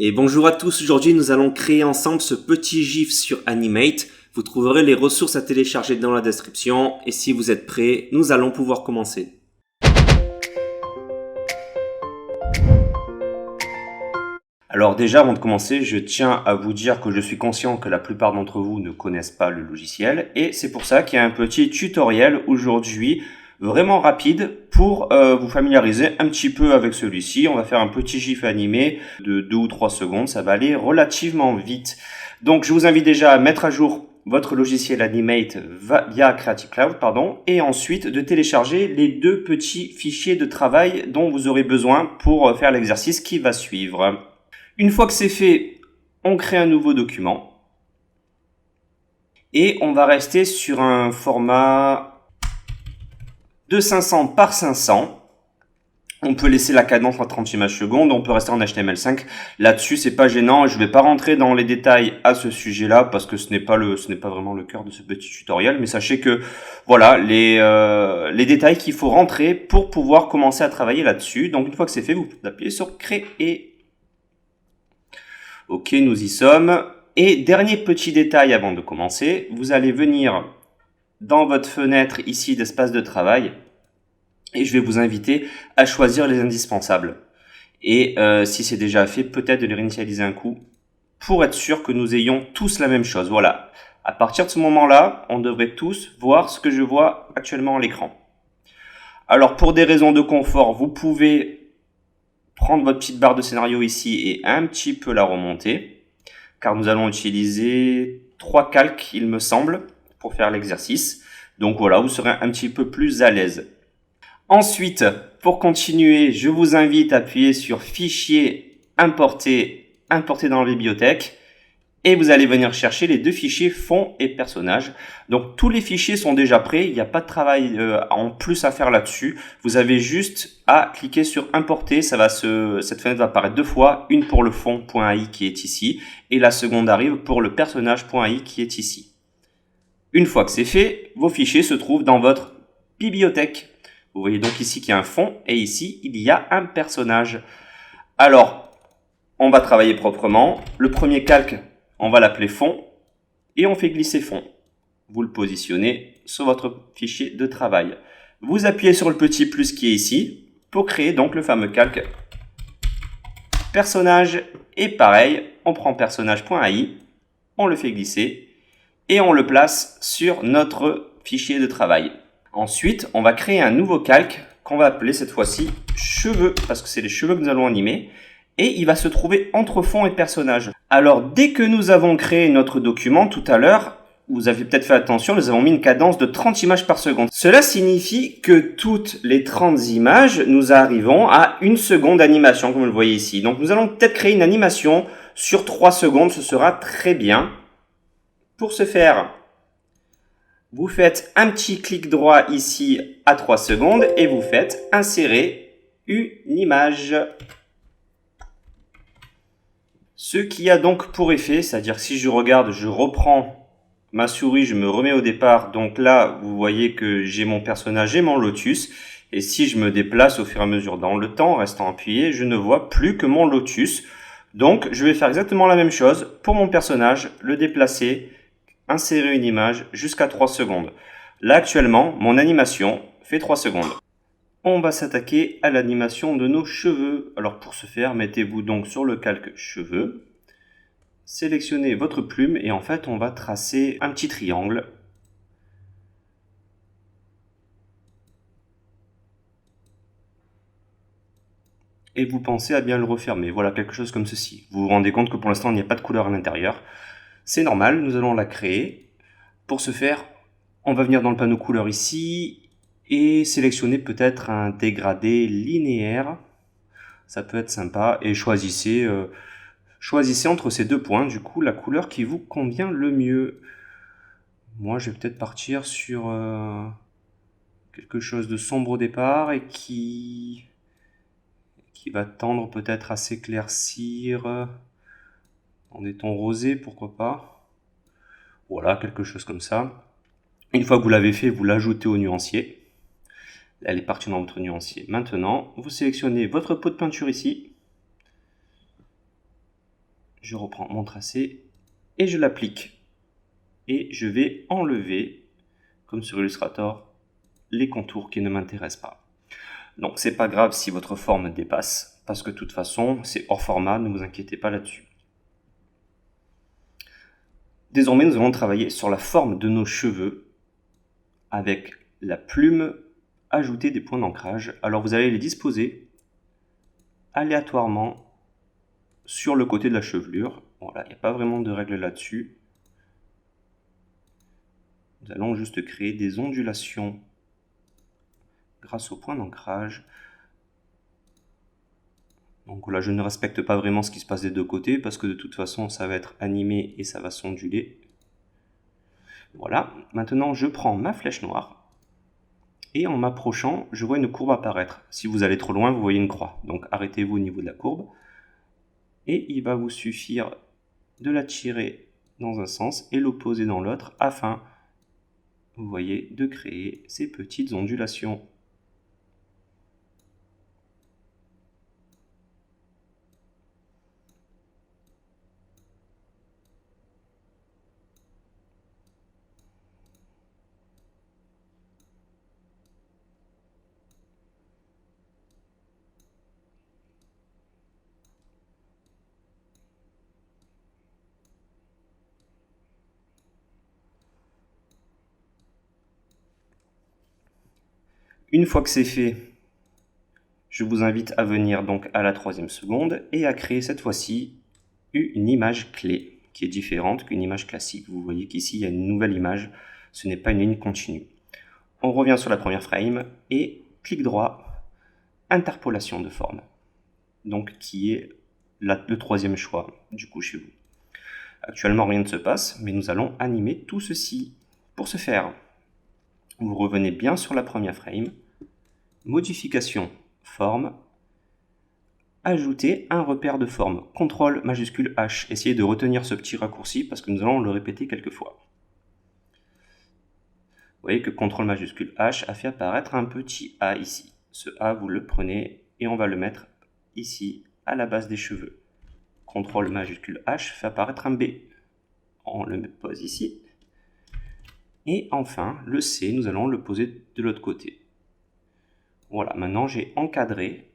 Et bonjour à tous, aujourd'hui nous allons créer ensemble ce petit GIF sur Animate. Vous trouverez les ressources à télécharger dans la description et si vous êtes prêts, nous allons pouvoir commencer. Alors déjà avant de commencer, je tiens à vous dire que je suis conscient que la plupart d'entre vous ne connaissent pas le logiciel et c'est pour ça qu'il y a un petit tutoriel aujourd'hui vraiment rapide pour vous familiariser un petit peu avec celui-ci. On va faire un petit GIF animé de 2 ou 3 secondes, ça va aller relativement vite. Donc je vous invite déjà à mettre à jour votre logiciel Animate via Creative Cloud, et ensuite de télécharger les deux petits fichiers de travail dont vous aurez besoin pour faire l'exercice qui va suivre. Une fois que c'est fait, on crée un nouveau document et on va rester sur un format de 500 par 500. On peut laisser la cadence à 30 images secondes, on peut rester en HTML5. Là-dessus, c'est pas gênant. Je vais pas rentrer dans les détails à ce sujet-là parce que ce n'est pas vraiment le cœur de ce petit tutoriel. Mais sachez que voilà les détails qu'il faut rentrer pour pouvoir commencer à travailler là-dessus. Donc une fois que c'est fait, vous pouvez appuyer sur Créer. Ok, nous y sommes. Et dernier petit détail avant de commencer, vous allez venir dans votre fenêtre ici d'espace de travail et je vais vous inviter à choisir les indispensables. Et si c'est déjà fait, peut-être de les réinitialiser un coup pour être sûr que nous ayons tous la même chose. Voilà. À partir de ce moment-là, on devrait tous voir ce que je vois actuellement à l'écran. Alors, pour des raisons de confort, vous pouvez prendre votre petite barre de scénario ici et un petit peu la remonter, car nous allons utiliser 3 calques, il me semble, pour faire l'exercice. Donc voilà, vous serez un petit peu plus à l'aise. Ensuite, pour continuer, je vous invite à appuyer sur Fichier, Importer, Importer dans la bibliothèque. Et vous allez venir chercher les deux fichiers fond et personnage. Donc tous les fichiers sont déjà prêts, il n'y a pas de travail en plus à faire là-dessus. Vous avez juste à cliquer sur importer, cette fenêtre va apparaître deux fois, une pour le fond.ai qui est ici et la seconde arrive pour le personnage.ai qui est ici. Une fois que c'est fait, vos fichiers se trouvent dans votre bibliothèque. Vous voyez donc ici qu'il y a un fond et ici il y a un personnage. Alors, on va travailler proprement. Le premier calque, on va l'appeler fond et on fait glisser fond. Vous le positionnez sur votre fichier de travail. Vous appuyez sur le petit plus qui est ici pour créer donc le fameux calque personnage. Et pareil, on prend personnage.ai, on le fait glisser et on le place sur notre fichier de travail. Ensuite, on va créer un nouveau calque qu'on va appeler cette fois-ci cheveux parce que c'est les cheveux que nous allons animer. Et il va se trouver entre fond et personnage. Alors, dès que nous avons créé notre document tout à l'heure, vous avez peut-être fait attention, nous avons mis une cadence de 30 images par seconde. Cela signifie que toutes les 30 images, nous arrivons à 1 seconde d'animation, comme vous le voyez ici. Donc, nous allons peut-être créer une animation sur 3 secondes, ce sera très bien. Pour ce faire, vous faites un petit clic droit ici à 3 secondes et vous faites insérer une image. Ce qui a donc pour effet, c'est-à-dire que si je regarde, je reprends ma souris, je me remets au départ. Donc là, vous voyez que j'ai mon personnage et mon lotus. Et si je me déplace au fur et à mesure dans le temps, en restant appuyé, je ne vois plus que mon lotus. Donc, je vais faire exactement la même chose pour mon personnage, le déplacer, insérer une image jusqu'à 3 secondes. Là, actuellement, mon animation fait 3 secondes. On va s'attaquer à l'animation de nos cheveux. Alors pour ce faire, mettez-vous donc sur le calque cheveux, sélectionnez votre plume et en fait on va tracer un petit triangle. Et vous pensez à bien le refermer. Voilà, quelque chose comme ceci. Vous vous rendez compte que pour l'instant il n'y a pas de couleur à l'intérieur. C'est normal, nous allons la créer. Pour ce faire, on va venir dans le panneau couleur ici et sélectionner peut-être un dégradé linéaire. Ça peut être sympa et choisissez entre ces deux points du coup la couleur qui vous convient le mieux. Moi je vais peut-être partir sur quelque chose de sombre au départ et qui va tendre peut-être à s'éclaircir en des tons rosés, pourquoi pas. Voilà, quelque chose comme ça. Une fois que vous l'avez fait, vous l'ajoutez au nuancier. Elle est partie dans votre nuancier. Maintenant, vous sélectionnez votre pot de peinture ici. je reprends mon tracé et je l'applique. Et je vais enlever, comme sur Illustrator, les contours qui ne m'intéressent pas. Donc c'est pas grave si votre forme dépasse, parce que de toute façon, c'est hors format, ne vous inquiétez pas là-dessus. Désormais, nous allons travailler sur la forme de nos cheveux avec la plume, ajouter des points d'ancrage. Alors vous allez les disposer aléatoirement sur le côté de la chevelure. Voilà, il n'y a pas vraiment de règle là-dessus. Nous allons juste créer des ondulations grâce au point d'ancrage. Donc là, je ne respecte pas vraiment ce qui se passe des deux côtés parce que de toute façon, ça va être animé et ça va s'onduler. Voilà, maintenant je prends ma flèche noire et en m'approchant, je vois une courbe apparaître. Si vous allez trop loin, vous voyez une croix. Donc arrêtez-vous au niveau de la courbe et il va vous suffire de la tirer dans un sens et l'opposer dans l'autre afin, vous voyez, de créer ces petites ondulations. Une fois que c'est fait, je vous invite à venir donc à la 3e seconde et à créer cette fois-ci une image clé qui est différente qu'une image classique. Vous voyez qu'ici il y a une nouvelle image, ce n'est pas une ligne continue. On revient sur la première frame et clic droit, interpolation de forme, donc qui est le 3e choix du coup chez vous. Actuellement rien ne se passe, mais nous allons animer tout ceci. Pour ce faire, vous revenez bien sur la première frame, modification, forme, ajouter un repère de forme, CTRL majuscule H. Essayez de retenir ce petit raccourci parce que nous allons le répéter quelques fois. Vous voyez que CTRL majuscule H a fait apparaître un petit A ici. Ce A, vous le prenez et on va le mettre ici, à la base des cheveux. CTRL majuscule H fait apparaître un B. On le pose ici. Et enfin, le C, nous allons le poser de l'autre côté. Voilà, maintenant j'ai encadré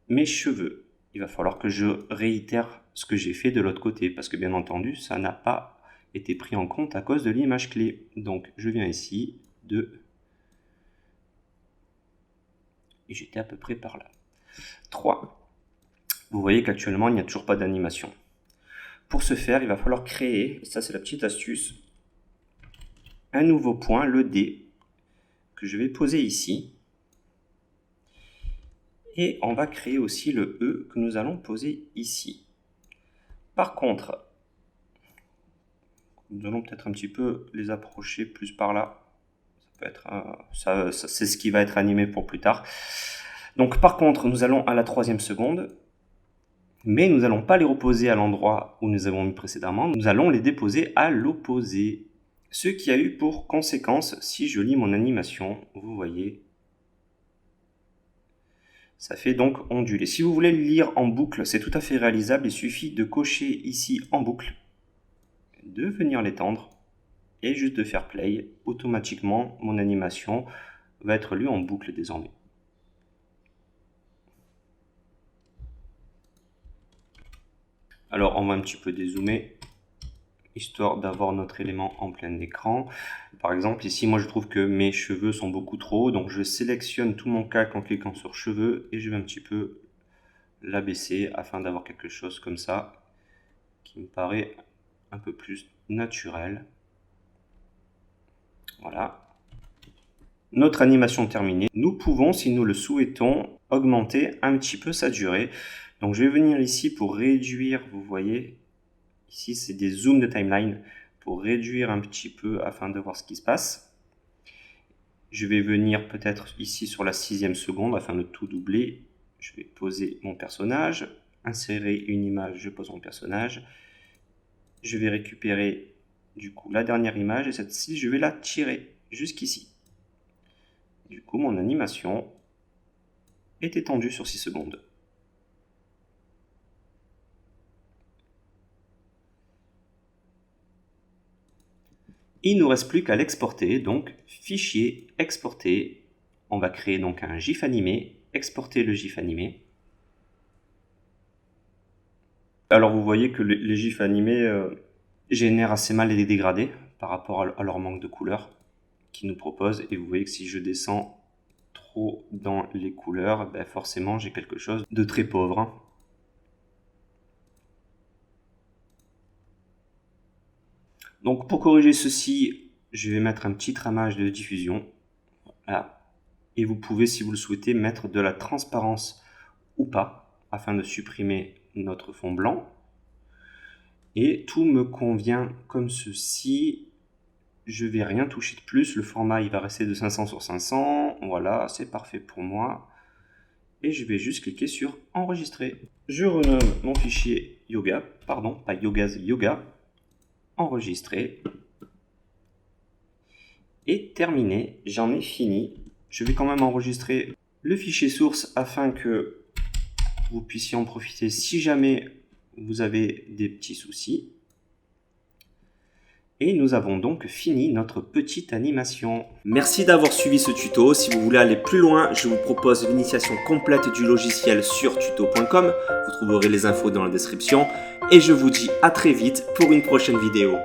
mes cheveux. Il va falloir que je réitère ce que j'ai fait de l'autre côté, parce que bien entendu, ça n'a pas été pris en compte à cause de l'image clé. Donc je viens ici, 2, et j'étais à peu près par là. 3. Vous voyez qu'actuellement, il n'y a toujours pas d'animation. Pour ce faire, il va falloir créer, et ça c'est la petite astuce, un nouveau point, le D, que je vais poser ici. Et on va créer aussi le E que nous allons poser ici. Par contre, nous allons peut-être un petit peu les approcher plus par là. Ça peut être, c'est ce qui va être animé pour plus tard. Donc par contre, nous allons à la 3e seconde, mais nous n'allons pas les reposer à l'endroit où nous avons mis précédemment. Nous allons les déposer à l'opposé. Ce qui a eu pour conséquence, si je lis mon animation, vous voyez, ça fait donc onduler. Si vous voulez le lire en boucle, c'est tout à fait réalisable. Il suffit de cocher ici en boucle, de venir l'étendre et juste de faire play. Automatiquement, mon animation va être lue en boucle désormais. Alors, on va un petit peu dézoomer, histoire d'avoir notre élément en plein écran. Par exemple, ici, moi, je trouve que mes cheveux sont beaucoup trop hauts, donc je sélectionne tout mon calque en cliquant sur cheveux et je vais un petit peu l'abaisser afin d'avoir quelque chose comme ça qui me paraît un peu plus naturel. Voilà. Notre animation terminée. Nous pouvons, si nous le souhaitons, augmenter un petit peu sa durée. Donc je vais venir ici pour réduire, vous voyez, ici c'est des zooms de timeline, pour réduire un petit peu afin de voir ce qui se passe. Je vais venir peut-être ici sur la 6e seconde afin de tout doubler. Je vais poser mon personnage, insérer une image, je pose mon personnage. Je vais récupérer du coup la dernière image et cette-ci je vais la tirer jusqu'ici. Du coup mon animation est étendue sur 6 secondes. Il ne nous reste plus qu'à l'exporter, donc fichier, exporter. On va créer donc un GIF animé, exporter le GIF animé. Alors vous voyez que les GIFs animés génèrent assez mal les dégradés par rapport à leur manque de couleurs qu'ils nous proposent. Et vous voyez que si je descends trop dans les couleurs, ben forcément j'ai quelque chose de très pauvre, hein. Donc pour corriger ceci, je vais mettre un petit tramage de diffusion. Voilà. Et vous pouvez, si vous le souhaitez, mettre de la transparence ou pas, afin de supprimer notre fond blanc. Et tout me convient comme ceci. Je vais rien toucher de plus. Le format, il va rester de 500 sur 500. Voilà, c'est parfait pour moi. Et je vais juste cliquer sur enregistrer. Je renomme mon fichier yoga, pardon, pas Yogaz, yoga. Enregistrer. Et terminé, j'en ai fini. Je vais quand même enregistrer le fichier source afin que vous puissiez en profiter si jamais vous avez des petits soucis. Et nous avons donc fini notre petite animation. Merci d'avoir suivi ce tuto. Si vous voulez aller plus loin, je vous propose l'initiation complète du logiciel sur tuto.com. Vous trouverez les infos dans la description. Et je vous dis à très vite pour une prochaine vidéo.